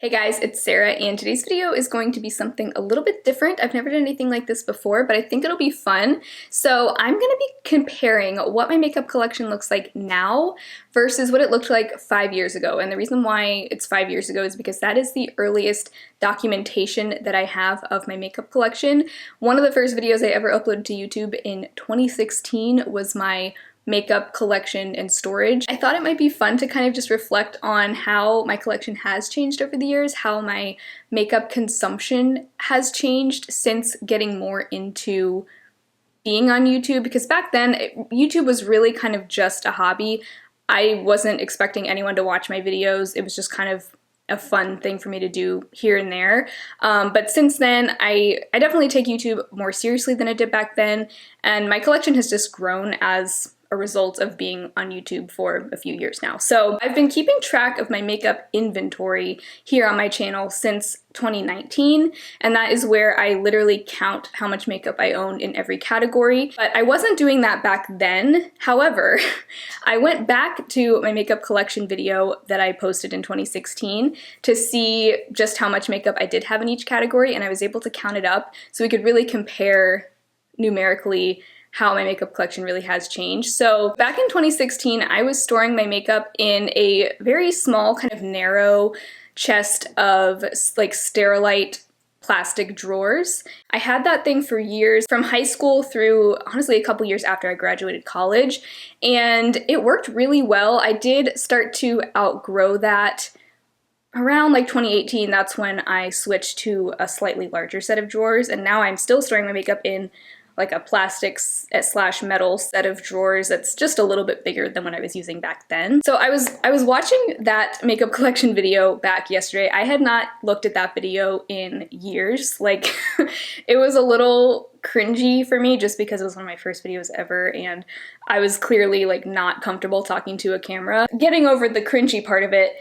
Hey guys, it's Sarah, and today's video is going to be something a little bit different. I've never done anything like this before, but I think it'll be fun. So I'm going to be comparing what my makeup collection looks like now versus what it looked like 5 years ago. And the reason why it's 5 years ago is because that is the earliest documentation that I have of my makeup collection. One of the first videos I ever uploaded to YouTube in 2016 was my makeup collection and storage. I thought it might be fun to kind of just reflect on how my collection has changed over the years, how my makeup consumption has changed since getting more into being on YouTube, because back then YouTube was really kind of just a hobby. I wasn't expecting anyone to watch my videos. It was just kind of a fun thing for me to do here and there. But since then, I definitely take YouTube more seriously than I did back then, and my collection has just grown as a result of being on YouTube for a few years now. So I've been keeping track of my makeup inventory here on my channel since 2019, and that is where I literally count how much makeup I own in every category. But I wasn't doing that back then. However, I went back to my makeup collection video that I posted in 2016 to see just how much makeup I did have in each category, and I was able to count it up so we could really compare numerically how my makeup collection really has changed. So back in 2016, I was storing my makeup in a very small, kind of narrow chest of like Sterilite plastic drawers. I had that thing for years, from high school through honestly a couple years after I graduated college, and it worked really well. I did start to outgrow that around like 2018. That's when I switched to a slightly larger set of drawers, and now I'm still storing my makeup in like a plastic / metal set of drawers that's just a little bit bigger than what I was using back then. So I was watching that makeup collection video back yesterday. I had not looked at that video in years. Like it was a little cringy for me just because it was one of my first videos ever, and I was clearly like not comfortable talking to a camera. Getting over the cringy part of it,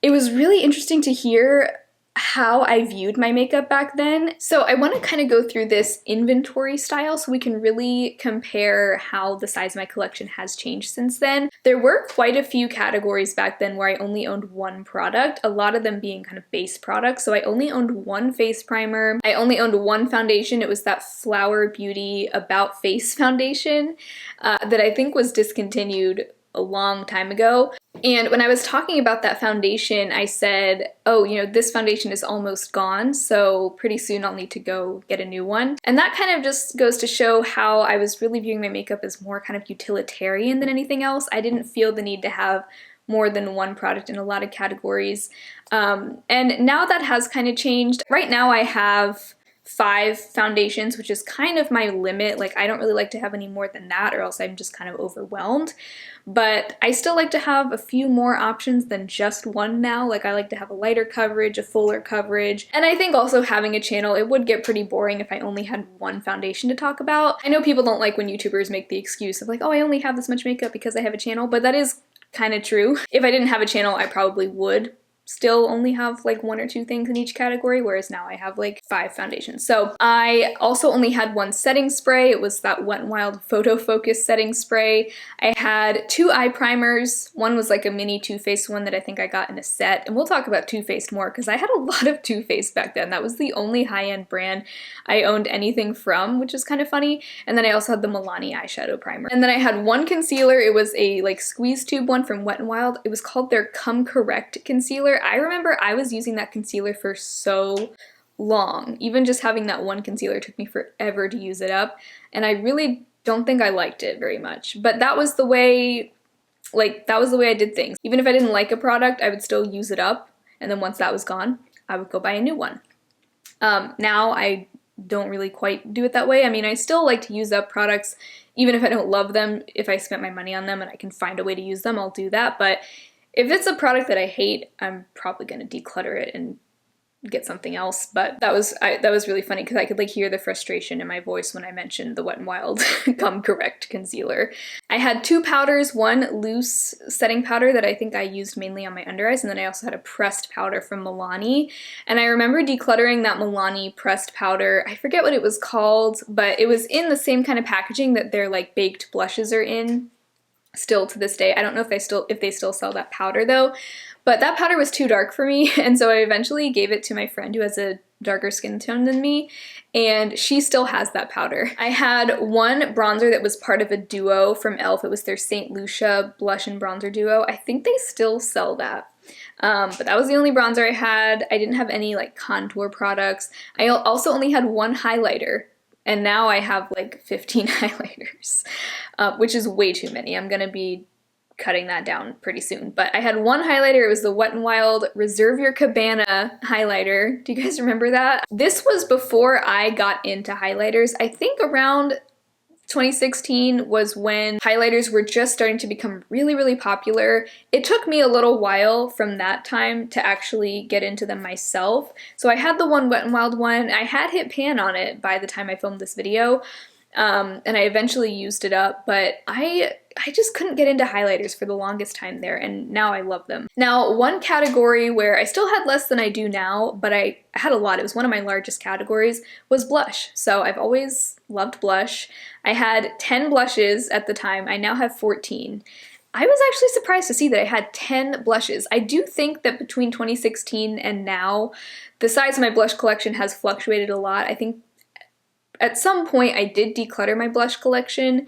it was really interesting to hear how I viewed my makeup back then. So I want to kind of go through this inventory style so we can really compare how the size of my collection has changed since then. There were quite a few categories back then where I only owned one product, a lot of them being kind of base products. So I only owned one face primer. I only owned one foundation. It was that Flower Beauty About Face foundation that I think was discontinued a long time ago. And when I was talking about that foundation, I said, oh, you know, this foundation is almost gone, so pretty soon I'll need to go get a new one. And that kind of just goes to show how I was really viewing my makeup as more kind of utilitarian than anything else. I didn't feel the need to have more than one product in a lot of categories. And now that has kind of changed. Right now I have 5 foundations, which is kind of my limit. Like I don't really like to have any more than that or else I'm just kind of overwhelmed. But I still like to have a few more options than just one now. Like I like to have a lighter coverage, a fuller coverage. And I think also having a channel, it would get pretty boring if I only had one foundation to talk about. I know people don't like when YouTubers make the excuse of like, oh, I only have this much makeup because I have a channel, but that is kind of true. If I didn't have a channel, I probably would still only have like 1 or 2 things in each category, whereas now I have like 5 foundations. So I also only had one setting spray. It was that Wet n Wild Photo Focus setting spray. I had 2 eye primers. One was like a mini Too Faced one that I think I got in a set, and we'll talk about Too Faced more because I had a lot of Too Faced back then. That was the only high-end brand I owned anything from, which is kind of funny. And then I also had the Milani eyeshadow primer. And then I had one concealer. It was a like squeeze tube one from Wet n Wild. It was called their Come Correct concealer. I remember I was using that concealer for so long. Even just having that one concealer took me forever to use it up, and I really don't think I liked it very much. But that was the way, I did things. Even if I didn't like a product, I would still use it up, and then once that was gone, I would go buy a new one. Now I don't really quite do it that way. I mean, I still like to use up products even if I don't love them. If I spent my money on them and I can find a way to use them, I'll do that. But if it's a product that I hate, I'm probably going to declutter it and get something else. But that was really funny because I could like hear the frustration in my voice when I mentioned the Wet n Wild Come Correct concealer. I had 2 powders, one loose setting powder that I think I used mainly on my under eyes, and then I also had a pressed powder from Milani. And I remember decluttering that Milani pressed powder. I forget what it was called, but it was in the same kind of packaging that their like baked blushes are in. still to this day. I don't know if they still sell that powder though, but that powder was too dark for me, and so I eventually gave it to my friend who has a darker skin tone than me, and she still has that powder. I had one bronzer that was part of a duo from e.l.f. It was their St. Lucia blush and bronzer duo. I think they still sell that. But that was the only bronzer I had. I didn't have any like contour products. I also only had one highlighter, and now I have like 15 highlighters, which is way too many. I'm gonna be cutting that down pretty soon. But I had one highlighter. It was the Wet n Wild Reserve Your Cabana highlighter. Do you guys remember that? This was before I got into highlighters. I think around 2016 was when highlighters were just starting to become really, really popular. It took me a little while from that time to actually get into them myself. So I had the one Wet n Wild one. I had hit pan on it by the time I filmed this video. And I eventually used it up, but I just couldn't get into highlighters for the longest time there, and now I love them. Now, one category where I still had less than I do now, but I had a lot, it was one of my largest categories, was blush. So I've always loved blush. I had 10 blushes at the time. I now have 14. I was actually surprised to see that I had 10 blushes. I do think that between 2016 and now, the size of my blush collection has fluctuated a lot. I think at some point I did declutter my blush collection,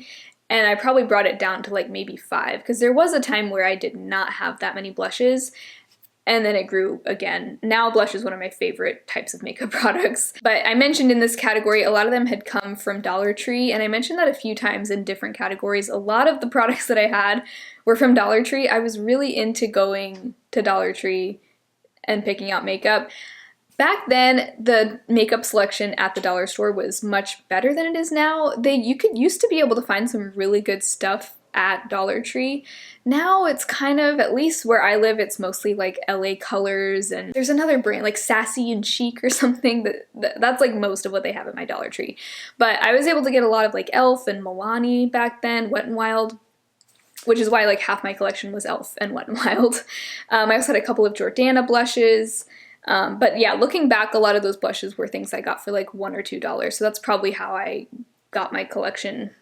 and I probably brought it down to like maybe 5, because there was a time where I did not have that many blushes, and then it grew again. Now blush is one of my favorite types of makeup products. But I mentioned in this category, a lot of them had come from Dollar Tree, and I mentioned that a few times in different categories. A lot of the products that I had were from Dollar Tree. I was really into going to Dollar Tree and picking out makeup. Back then, the makeup selection at the dollar store was much better than it is now. You used to be able to find some really good stuff at Dollar Tree. Now it's kind of, at least where I live, it's mostly like LA Colors, and there's another brand like Sassy and Chic or something that's like most of what they have at my Dollar Tree. But I was able to get a lot of like e.l.f. and Milani back then, Wet n Wild, which is why like half my collection was e.l.f. and Wet n Wild. I also had a couple of Jordana blushes. But yeah, looking back, a lot of those blushes were things I got for like $1 or $2. So that's probably how I got my collection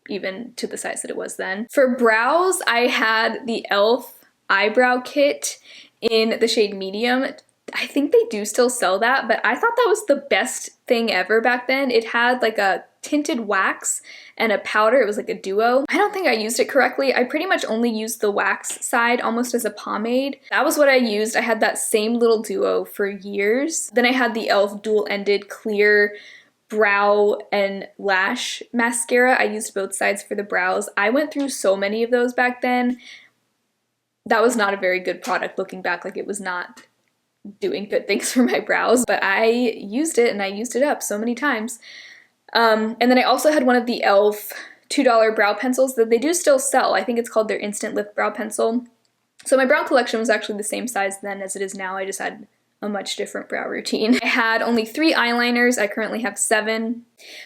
even to the size that it was then. For brows, I had the e.l.f. eyebrow kit in the shade medium. I think they do still sell that, but I thought that was the best thing ever back then. It had like a tinted wax and a powder. It was like a duo. I don't think I used it correctly. I pretty much only used the wax side almost as a pomade. That was what I used. I had that same little duo for years. Then I had the e.l.f. dual-ended clear brow and lash mascara. I used both sides for the brows. I went through so many of those back then. That was not a very good product looking back. Like, it was not doing good things for my brows, but I used it, and I used it up so many times. And then I also had one of the e.l.f. $2 brow pencils that they do still sell. I think it's called their Instant Lift Brow Pencil. So my brow collection was actually the same size then as it is now. I just had a much different brow routine. I had only 3 eyeliners. I currently have 7.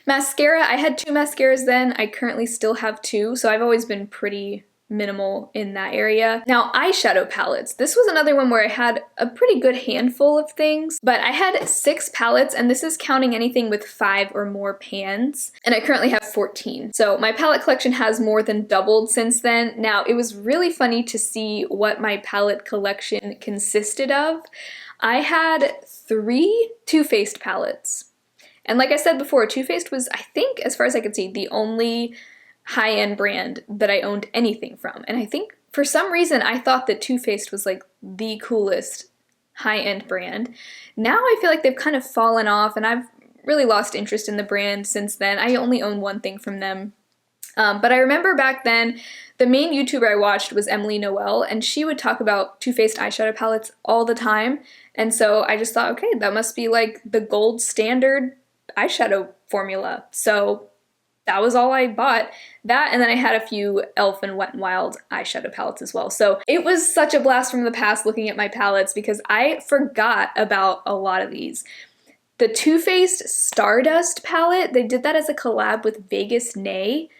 Mascara, I had 2 mascaras then. I currently still have 2, so I've always been pretty minimal in that area. Now, eyeshadow palettes. This was another one where I had a pretty good handful of things, but I had 6 palettes, and this is counting anything with 5 or more pans, and I currently have 14. So my palette collection has more than doubled since then. Now, it was really funny to see what my palette collection consisted of. I had 3 Too Faced palettes. And like I said before, Too Faced was, I think, as far as I could see, the only high-end brand that I owned anything from. And I think for some reason I thought that Too Faced was like the coolest high-end brand. Now I feel like they've kind of fallen off, and I've really lost interest in the brand since then. I only own one thing from them. But I remember back then, the main YouTuber I watched was Emily Noel, and she would talk about Too Faced eyeshadow palettes all the time. And so I just thought, okay, that must be like the gold standard eyeshadow formula. So that was all I bought. That, and then I had a few e.l.f. and Wet n Wild eyeshadow palettes as well. So it was such a blast from the past looking at my palettes, because I forgot about a lot of these. The Too Faced Stardust palette, they did that as a collab with Vegas Nay,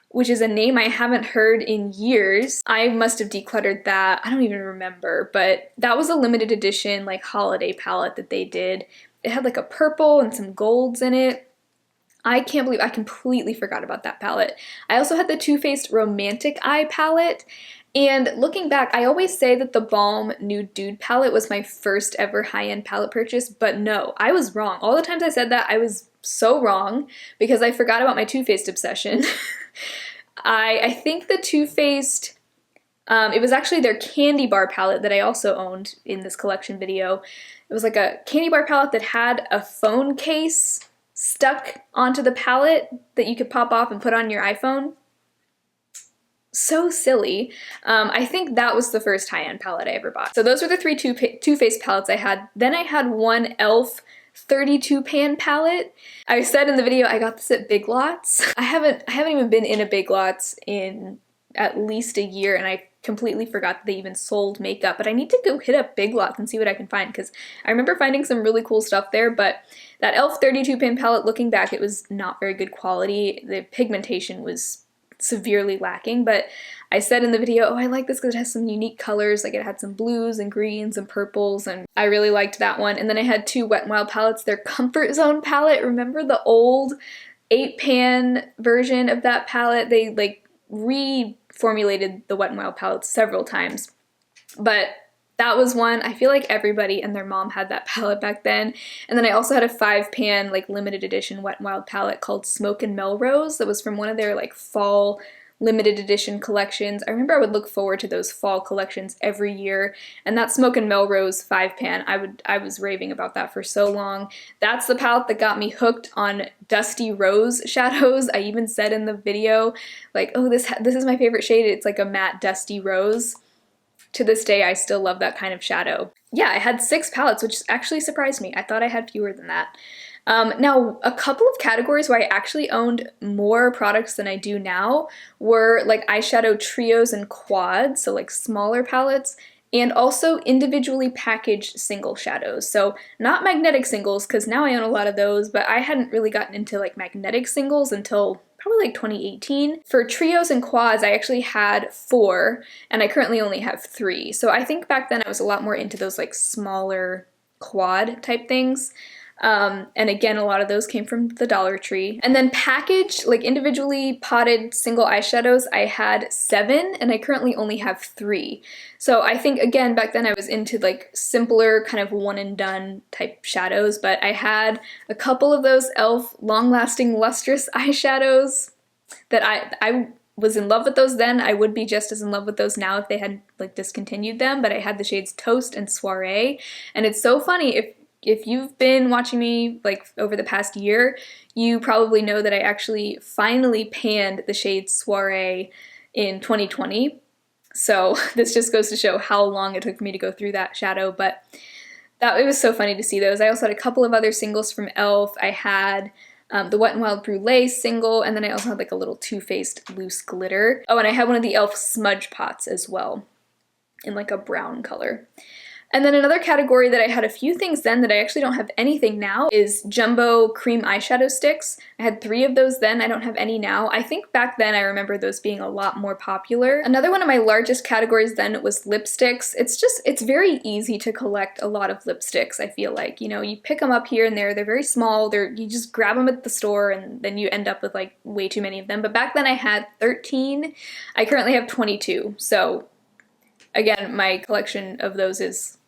which is a name I haven't heard in years. I must have decluttered that. I don't even remember, but that was a limited edition like holiday palette that they did. It had like a purple and some golds in it. I can't believe I completely forgot about that palette. I also had the Too Faced Romantic Eye palette, and looking back, I always say that the Balm Nude Dude palette was my first ever high-end palette purchase, but no, I was wrong. All the times I said that, I was so wrong because I forgot about my Too Faced obsession. I think the Too Faced, it was actually their candy bar palette that I also owned in this collection video. It was like a candy bar palette that had a phone case stuck onto the palette that you could pop off and put on your iPhone. So silly. I think that was the first high-end palette I ever bought. So those were the three Too Faced palettes I had. Then I had one e.l.f. 32 pan palette. I said in the video I got this at Big Lots. I haven't even been in a Big Lots in at least a year, and I completely forgot that they even sold makeup, but I need to go hit up Big Lots and see what I can find, because I remember finding some really cool stuff there. But that e.l.f. 32 pan palette, looking back, it was not very good quality. The pigmentation was severely lacking, but I said in the video, oh, I like this because it has some unique colors, like it had some blues and greens and purples, and I really liked that one. And then I had two Wet n Wild palettes, their Comfort Zone palette. Remember the old 8-pan version of that palette? They like reformulated the Wet n Wild palettes several times, but that was one. I feel like everybody and their mom had that palette back then. And then I also had a 5-pan like limited edition Wet n Wild palette called Smoke and Melrose that was from one of their like fall limited edition collections. I remember I would look forward to those fall collections every year, and that Smoke and Melrose 5-pan, I was raving about that for so long. That's the palette that got me hooked on Dusty Rose shadows. I even said in the video, like, oh, this is my favorite shade. It's like a matte Dusty Rose. To this day, I still love that kind of shadow. Yeah, I had 6 palettes, which actually surprised me. I thought I had fewer than that. Now, a couple of categories where I actually owned more products than I do now were like eyeshadow trios and quads, so like smaller palettes, and also individually packaged single shadows. So not magnetic singles, because now I own a lot of those, but I hadn't really gotten into like magnetic singles until probably like 2018. For trios and quads, I actually had 4, and I currently only have 3. So I think back then I was a lot more into those like smaller quad type things. And again, a lot of those came from the Dollar Tree. And then packaged, like individually potted single eyeshadows, I had 7, and I currently only have 3. So I think, again, back then I was into like simpler kind of one and done type shadows, but I had a couple of those e.l.f. long-lasting lustrous eyeshadows that I was in love with those then. I would be just as in love with those now if they had like discontinued them, but I had the shades Toast and Soiree. And it's so funny, if you've been watching me like over the past year, you probably know that I actually finally panned the shade Soiree in 2020. So this just goes to show how long it took for me to go through that shadow, but it was so funny to see those. I also had a couple of other singles from e.l.f. I had the Wet n Wild Brulee single, and then I also had like a little Too Faced loose glitter. Oh, and I had one of the e.l.f. smudge pots as well in like a brown color. And then another category that I had a few things then that I actually don't have anything now is jumbo cream eyeshadow sticks. I had 3 of those then. I don't have any now. I think back then I remember those being a lot more popular. Another one of my largest categories then was lipsticks. It's very easy to collect a lot of lipsticks, I feel like. You know, you pick them up here and there. They're very small. You just grab them at the store, and then you end up with like way too many of them. But back then I had 13. I currently have 22. So again, my collection of those is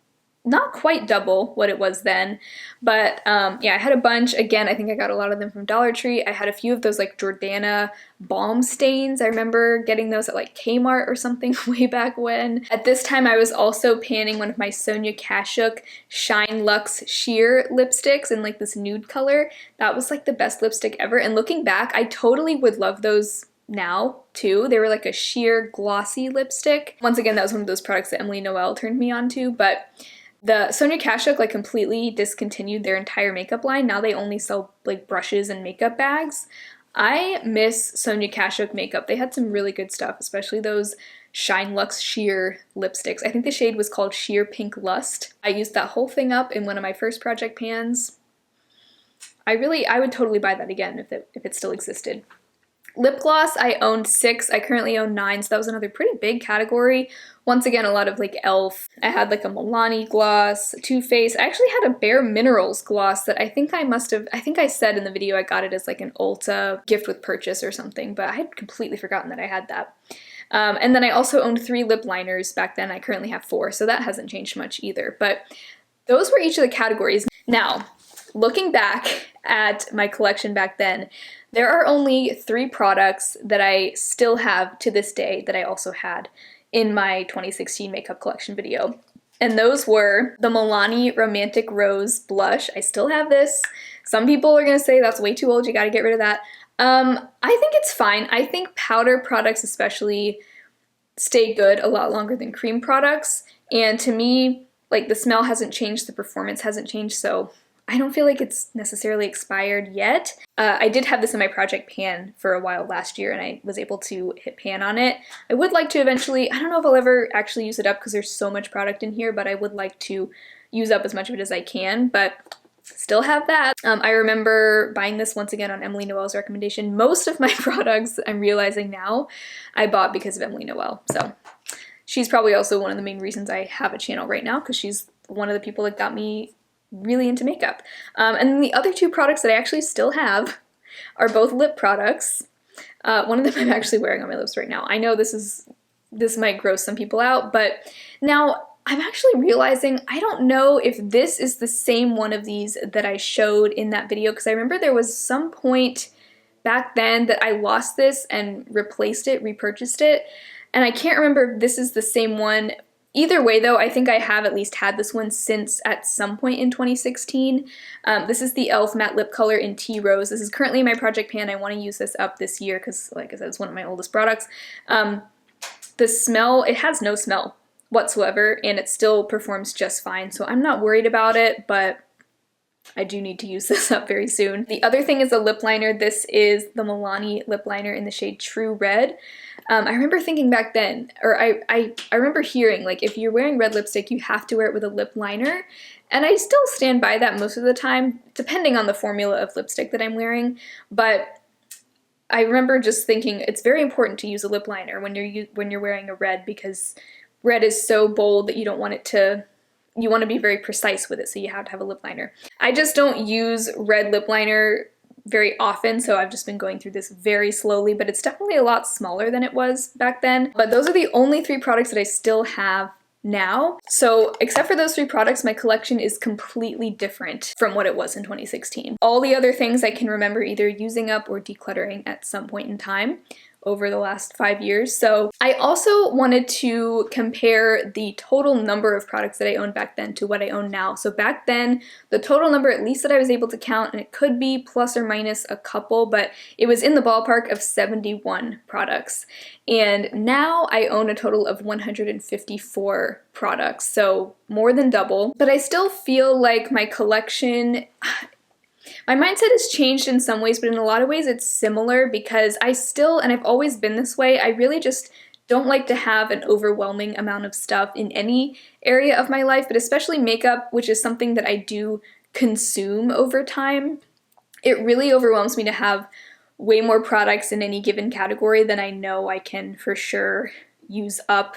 not quite double what it was then, but yeah, I had a bunch. Again, I think I got a lot of them from Dollar Tree. I had a few of those like Jordana balm stains. I remember getting those at like Kmart or something way back when. At this time, I was also panning one of my Sonia Kashuk Shine Luxe Sheer lipsticks in like this nude color. That was like the best lipstick ever, and looking back, I totally would love those now too. They were like a sheer glossy lipstick. Once again, that was one of those products that Emily Noel turned me on to, but the Sonia Kashuk like completely discontinued their entire makeup line. Now they only sell like brushes and makeup bags. I miss Sonia Kashuk makeup. They had some really good stuff, especially those Shine Luxe Sheer lipsticks. I think the shade was called Sheer Pink Lust. I used that whole thing up in one of my first project pans. I would totally buy that again if it still existed. Lip gloss, I owned 6. I currently own 9, so that was another pretty big category. Once again, a lot of like e.l.f. I had like a Milani gloss, Too Faced. I actually had a Bare Minerals gloss that I think I said in the video I got it as like an Ulta gift with purchase or something, but I had completely forgotten that I had that. And then I also owned 3 lip liners back then. I currently have 4, so that hasn't changed much either. But those were each of the categories. Now, looking back at my collection back then, there are only 3 products that I still have to this day that I also had in my 2016 makeup collection video. And those were the Milani Romantic Rose Blush. I still have this. Some people are gonna say that's way too old, you gotta get rid of that. I think it's fine. I think powder products especially stay good a lot longer than cream products. And to me, like, the smell hasn't changed, the performance hasn't changed, so I don't feel like it's necessarily expired yet. I did have this in my project pan for a while last year and I was able to hit pan on it. I would like to eventually, I don't know if I'll ever actually use it up because there's so much product in here, but I would like to use up as much of it as I can, but still have that. I remember buying this once again on Emily Noel's recommendation. Most of my products, I'm realizing now, I bought because of Emily Noel. So she's probably also one of the main reasons I have a channel right now, because she's one of the people that got me really into makeup. And then the other 2 products that I actually still have are both lip products. One of them I'm actually wearing on my lips right now. I know this might gross some people out, but now I'm actually realizing I don't know if this is the same one of these that I showed in that video, because I remember there was some point back then that I lost this and repurchased it, and I can't remember if this is the same one. Either way though, I think I have at least had this one since at some point in 2016. This is the e.l.f. Matte Lip Color in Tea Rose. This is currently in my project pan. I want to use this up this year because, like I said, it's one of my oldest products. The smell, it has no smell whatsoever and it still performs just fine, so I'm not worried about it, but I do need to use this up very soon. The other thing is a lip liner. This is the Milani lip liner in the shade True Red. I remember thinking back then, or I remember hearing, like, if you're wearing red lipstick, you have to wear it with a lip liner. And I still stand by that most of the time, depending on the formula of lipstick that I'm wearing. But I remember just thinking it's very important to use a lip liner when you're wearing a red, because red is so bold that you don't want it to, you want to be very precise with it, so you have to have a lip liner. I just don't use red lip liner very often, so I've just been going through this very slowly, but it's definitely a lot smaller than it was back then. But those are the only 3 products that I still have now. So except for those 3 products, my collection is completely different from what it was in 2016. All the other things I can remember either using up or decluttering at some point in time over the last 5 years. So I also wanted to compare the total number of products that I owned back then to what I own now. So back then, the total number, at least that I was able to count, and it could be plus or minus a couple, but it was in the ballpark of 71 products. And now I own a total of 154 products, so more than double. But I still feel like my collection, my mindset has changed in some ways, but in a lot of ways it's similar, because I still, and I've always been this way, I really just don't like to have an overwhelming amount of stuff in any area of my life, but especially makeup, which is something that I do consume over time. It really overwhelms me to have way more products in any given category than I know I can for sure use up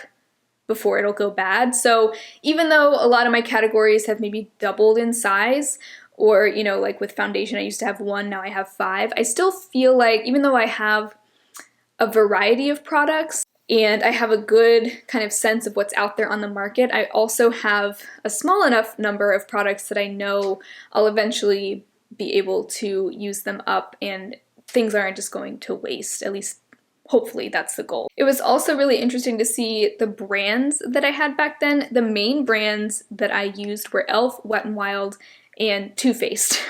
before it'll go bad. So even though a lot of my categories have maybe doubled in size, or, you know, like with foundation, I used to have 1, now I have 5. I still feel like, even though I have a variety of products and I have a good kind of sense of what's out there on the market, I also have a small enough number of products that I know I'll eventually be able to use them up and things aren't just going to waste. At least, hopefully, that's the goal. It was also really interesting to see the brands that I had back then. The main brands that I used were e.l.f., Wet n Wild, and Too Faced.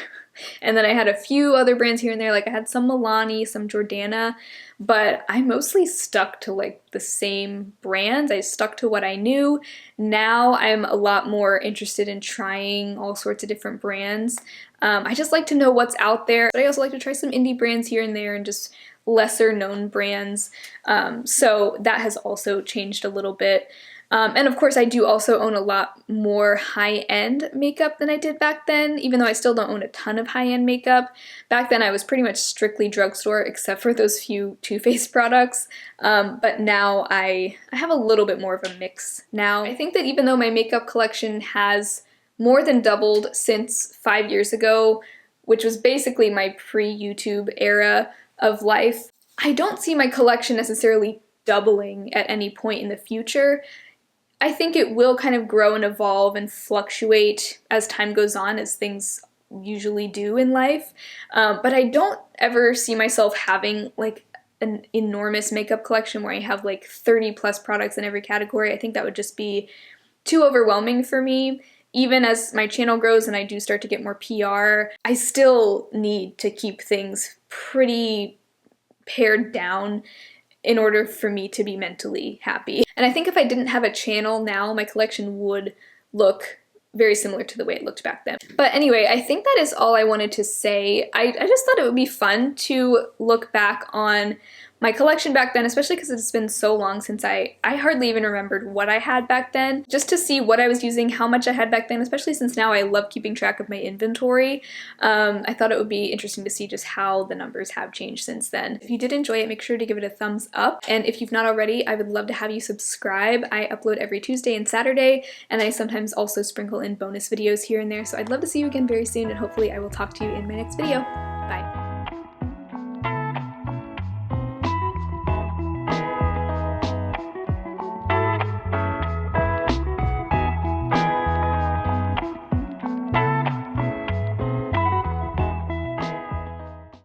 And then I had a few other brands here and there, like I had some Milani, some Jordana, but I mostly stuck to like the same brands. I stuck to what I knew. Now I'm a lot more interested in trying all sorts of different brands. I just like to know what's out there, but I also like to try some indie brands here and there and just lesser known brands. So that has also changed a little bit. And of course I do also own a lot more high-end makeup than I did back then, even though I still don't own a ton of high-end makeup. Back then I was pretty much strictly drugstore except for those few Too Faced products, but now I have a little bit more of a mix now. I think that even though my makeup collection has more than doubled since 5 years ago, which was basically my pre-YouTube era of life, I don't see my collection necessarily doubling at any point in the future. I think it will kind of grow and evolve and fluctuate as time goes on, as things usually do in life. But I don't ever see myself having like an enormous makeup collection where I have like 30 plus products in every category. I think that would just be too overwhelming for me. Even as my channel grows and I do start to get more PR, I still need to keep things pretty pared down in order for me to be mentally happy. And I think if I didn't have a channel now, my collection would look very similar to the way it looked back then. But anyway, I think that is all I wanted to say. I just thought it would be fun to look back on my collection back then, especially because it's been so long since I hardly even remembered what I had back then, just to see what I was using, how much I had back then, especially since now I love keeping track of my inventory. I thought it would be interesting to see just how the numbers have changed since then. If you did enjoy it, make sure to give it a thumbs up. And if you've not already, I would love to have you subscribe. I upload every Tuesday and Saturday, and I sometimes also sprinkle in bonus videos here and there. So I'd love to see you again very soon, and hopefully I will talk to you in my next video. Bye.